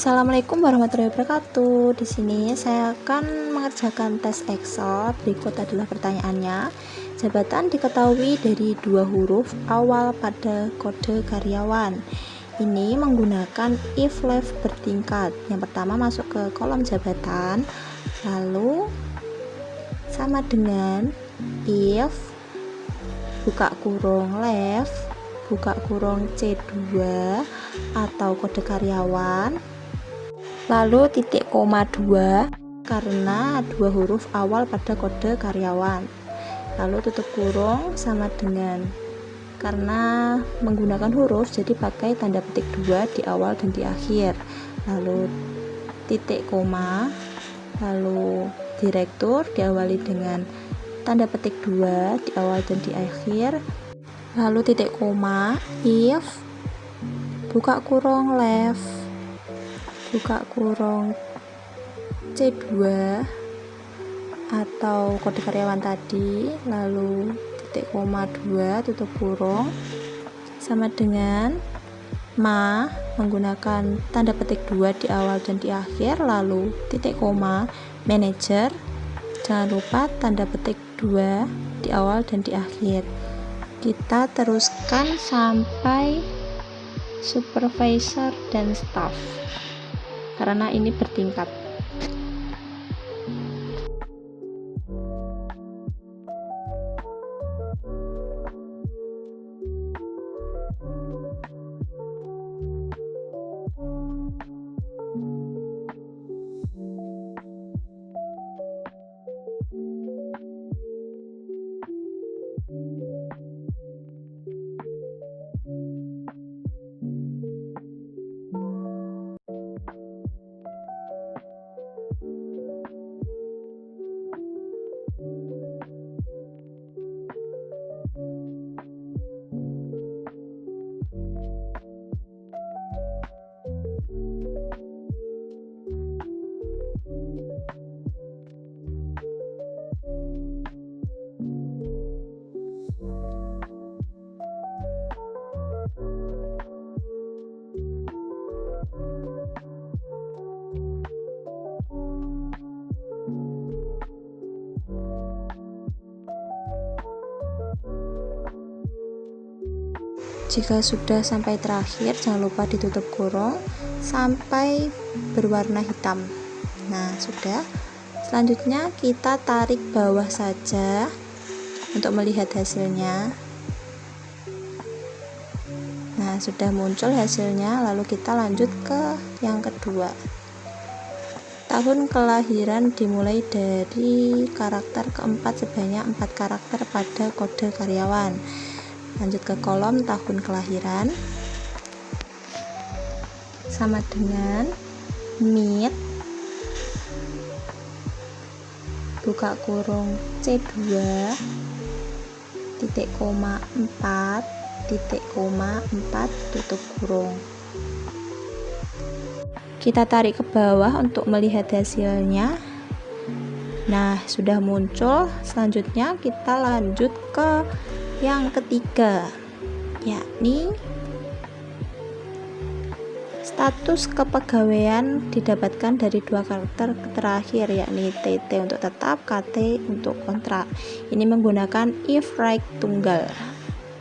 Assalamualaikum warahmatullahi wabarakatuh. Di sini saya akan mengerjakan tes Excel. Berikut adalah pertanyaannya. Jabatan diketahui dari dua huruf awal pada kode karyawan. Ini menggunakan if left bertingkat. Yang pertama masuk ke kolom jabatan, lalu sama dengan if buka kurung left buka kurung C2 atau kode karyawan, lalu titik koma 2 karena dua huruf awal pada kode karyawan, lalu tutup kurung sama dengan karena menggunakan huruf jadi pakai tanda petik 2 di awal dan di akhir, lalu titik koma, lalu direktur diawali dengan tanda petik 2 di awal dan di akhir, lalu titik koma, if buka kurung left buka kurung C2 atau kode karyawan tadi, lalu titik koma 2 tutup kurung sama dengan menggunakan tanda petik 2 di awal dan di akhir, lalu titik koma manager, jangan lupa tanda petik 2 di awal dan di akhir. Kita teruskan sampai supervisor dan staff karena ini bertingkat. Jika sudah sampai terakhir, jangan lupa ditutup kurung sampai berwarna hitam. Nah, sudah. Selanjutnya kita tarik bawah saja untuk melihat hasilnya. Nah, sudah muncul hasilnya, lalu kita lanjut ke yang kedua. Tahun kelahiran dimulai dari karakter keempat sebanyak 4 karakter pada kode karyawan. Lanjut ke kolom tahun kelahiran sama dengan mid buka kurung C2 titik koma 4 titik koma 4 tutup kurung. Kita tarik ke bawah untuk melihat hasilnya. Nah, sudah muncul. Selanjutnya kita lanjut ke yang ketiga, yakni status kepegawaian didapatkan dari dua karakter terakhir, yakni TT untuk tetap, KT untuk kontrak. Ini menggunakan if right tunggal.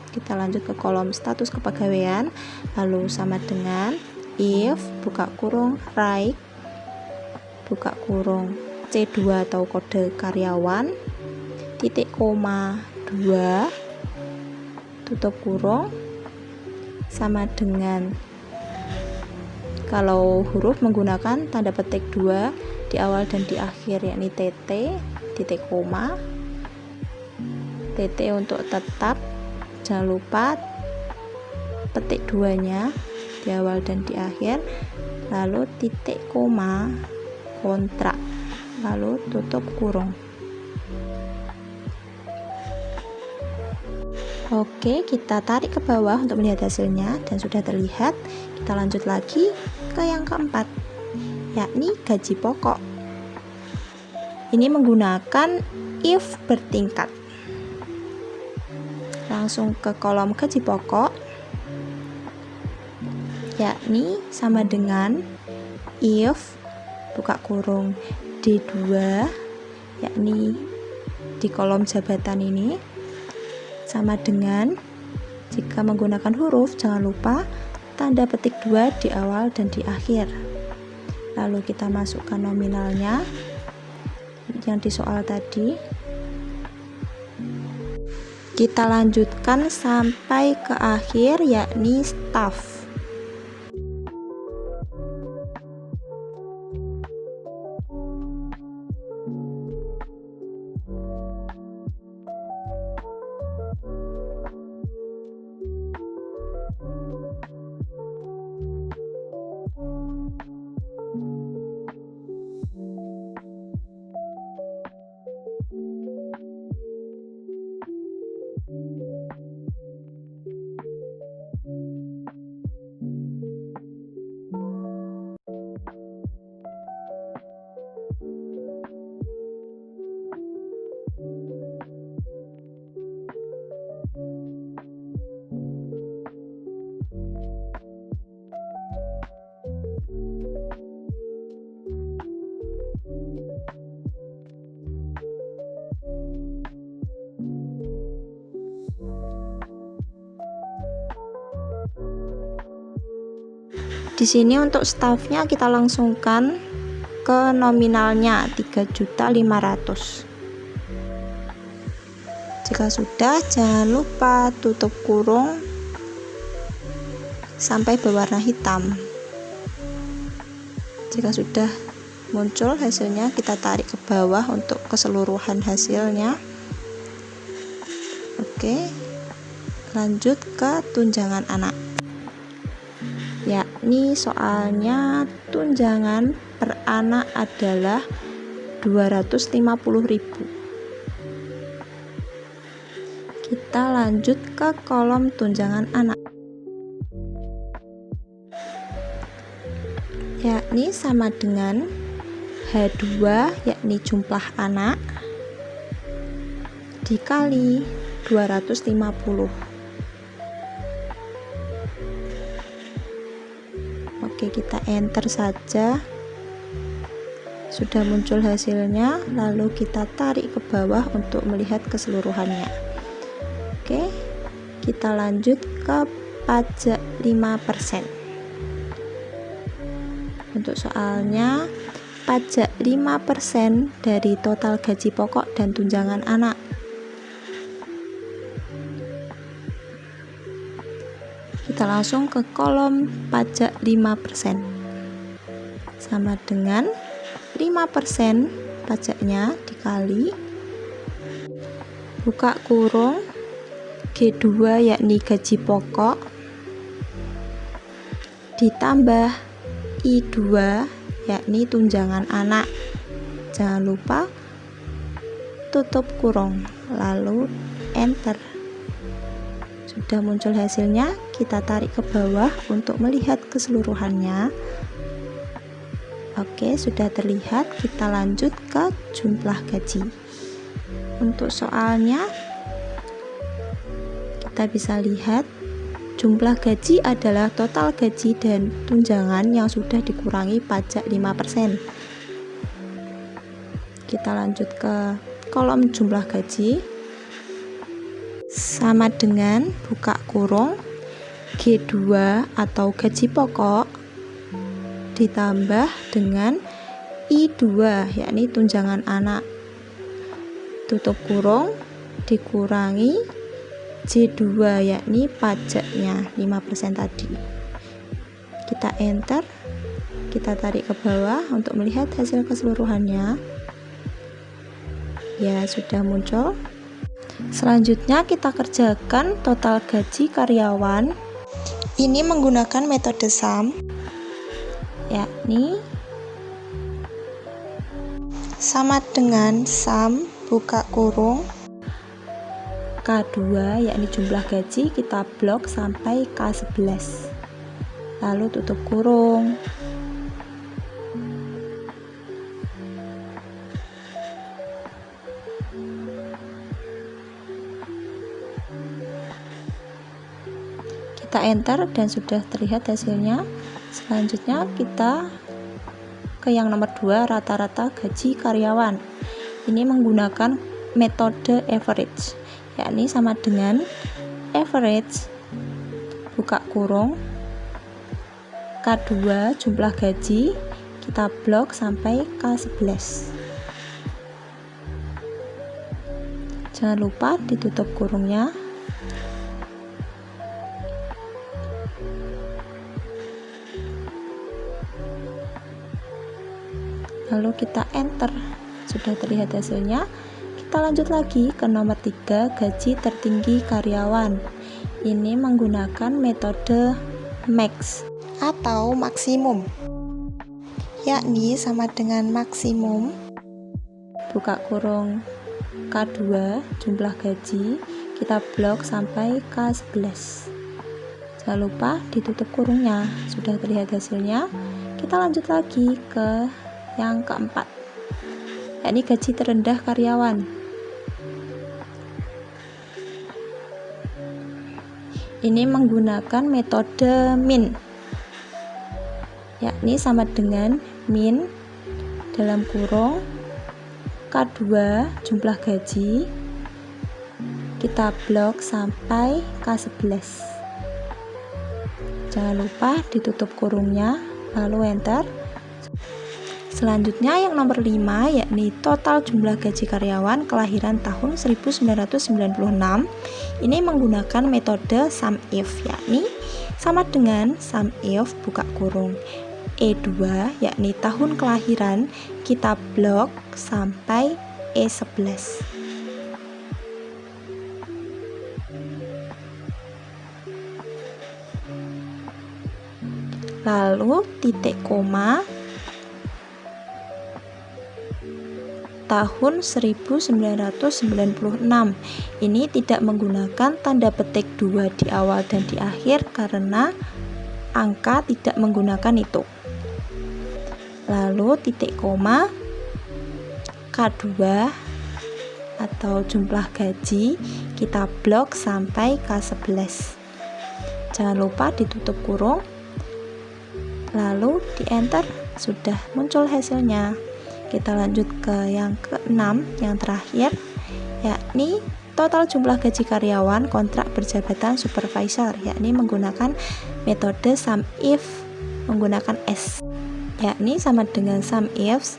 Kita lanjut ke kolom status kepegawaian, lalu sama dengan if buka kurung right buka kurung C2 atau kode karyawan titik koma 2 tutup kurung sama dengan kalau huruf menggunakan tanda petik 2 di awal dan di akhir, yakni TT titik koma TT untuk tetap, jangan lupa petik 2 nya di awal dan di akhir, lalu titik koma kontrak, lalu tutup kurung. Oke, kita tarik ke bawah untuk melihat hasilnya dan sudah terlihat. Kita lanjut lagi ke yang keempat, yakni gaji pokok. Ini menggunakan if bertingkat. Langsung ke kolom gaji pokok, yakni sama dengan if buka kurung D2, yakni di kolom jabatan ini, sama dengan, jika menggunakan huruf jangan lupa tanda petik 2 di awal dan di akhir. Lalu kita masukkan nominalnya yang di soal tadi. Kita lanjutkan sampai ke akhir, yakni staff. Di sini untuk staffnya kita langsungkan ke nominalnya 3.500.000. Jika sudah, jangan lupa tutup kurung sampai berwarna hitam. Jika sudah muncul hasilnya, kita tarik ke bawah untuk keseluruhan hasilnya. Oke, lanjut ke tunjangan anak, yakni soalnya tunjangan per anak adalah 250.000. Kita lanjut ke kolom tunjangan anak, yakni sama dengan H2, yakni jumlah anak, dikali 250. Oke, kita enter saja. Sudah muncul hasilnya, lalu kita tarik ke bawah untuk melihat keseluruhannya. Oke, kita lanjut ke pajak 5%. Untuk soalnya, pajak 5% dari total gaji pokok dan tunjangan anak. Kita langsung ke kolom pajak 5%, sama dengan 5% pajaknya dikali buka kurung G2, yakni gaji pokok, ditambah I2, yakni tunjangan anak. Jangan lupa tutup kurung, lalu enter. Sudah muncul hasilnya, kita tarik ke bawah untuk melihat keseluruhannya. Oke, sudah terlihat. Kita lanjut ke jumlah gaji. Untuk soalnya, kita bisa lihat jumlah gaji adalah total gaji dan tunjangan yang sudah dikurangi pajak 5%. Kita lanjut ke kolom jumlah gaji, sama dengan buka kurung G2 atau gaji pokok ditambah dengan I2, yakni tunjangan anak, tutup kurung dikurangi J2, yakni pajaknya 5% tadi. Kita enter, kita tarik ke bawah untuk melihat hasil keseluruhannya. Ya, sudah muncul. Selanjutnya kita kerjakan total gaji karyawan. Ini menggunakan metode sum, yakni sama dengan sum buka kurung K2, yakni jumlah gaji, kita blok sampai K11, lalu tutup kurung. Kita enter dan sudah terlihat hasilnya. Selanjutnya kita ke yang nomor 2, rata-rata gaji karyawan. Ini menggunakan metode average, yakni sama dengan average buka kurung K2 jumlah gaji, kita blok sampai K11. Jangan lupa ditutup kurungnya. Lalu kita enter. Sudah terlihat hasilnya. Kita lanjut lagi ke nomor 3, gaji tertinggi karyawan. Ini menggunakan metode max atau maksimum, yakni sama dengan maksimum buka kurung K2 jumlah gaji, kita blok sampai K11. Jangan lupa ditutup kurungnya. Sudah terlihat hasilnya. Kita lanjut lagi ke yang keempat, yakni gaji terendah karyawan. Ini menggunakan metode min, yakni sama dengan min dalam kurung K2 jumlah gaji, kita blok sampai K11. Jangan lupa ditutup kurungnya, lalu enter. Selanjutnya yang nomor 5, yakni total jumlah gaji karyawan kelahiran tahun 1996. Ini menggunakan metode sum if, yakni sama dengan sum if buka kurung E2, yakni tahun kelahiran, kita blok sampai E11. Lalu titik koma tahun 1996. Ini tidak menggunakan tanda petik 2 di awal dan di akhir karena angka tidak menggunakan itu. Lalu titik koma K2 atau jumlah gaji, kita blok sampai K11. Jangan lupa ditutup kurung, lalu di enter. Sudah muncul hasilnya. Kita lanjut ke yang ke-6, yang terakhir, yakni total jumlah gaji karyawan kontrak berjabatan supervisor, yakni menggunakan metode sum if menggunakan S, yakni sama dengan sum if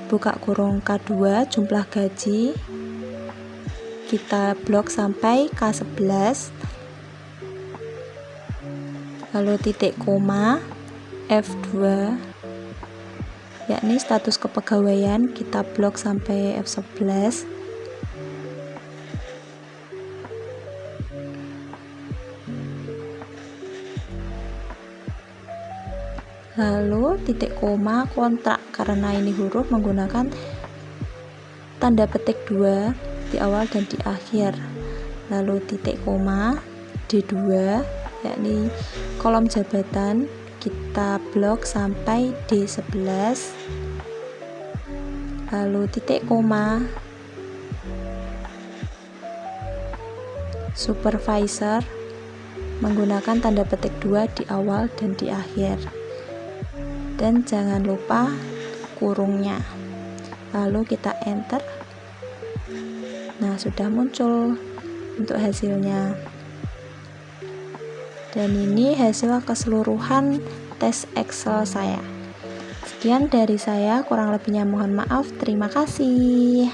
buka kurung K2 jumlah gaji, kita blok sampai K11, lalu titik koma F2, yakni status kepegawaian, kita blok sampai F11. Lalu titik koma kontrak, karena ini huruf menggunakan tanda petik 2 di awal dan di akhir. Lalu titik koma D2, yakni kolom jabatan, kita blok sampai D11. Lalu titik koma supervisor menggunakan tanda petik 2 di awal dan di akhir, dan jangan lupa kurungnya. Lalu kita enter. Nah, sudah muncul untuk hasilnya. Dan ini hasil keseluruhan tes Excel saya. Sekian dari saya, kurang lebihnya mohon maaf. Terima kasih.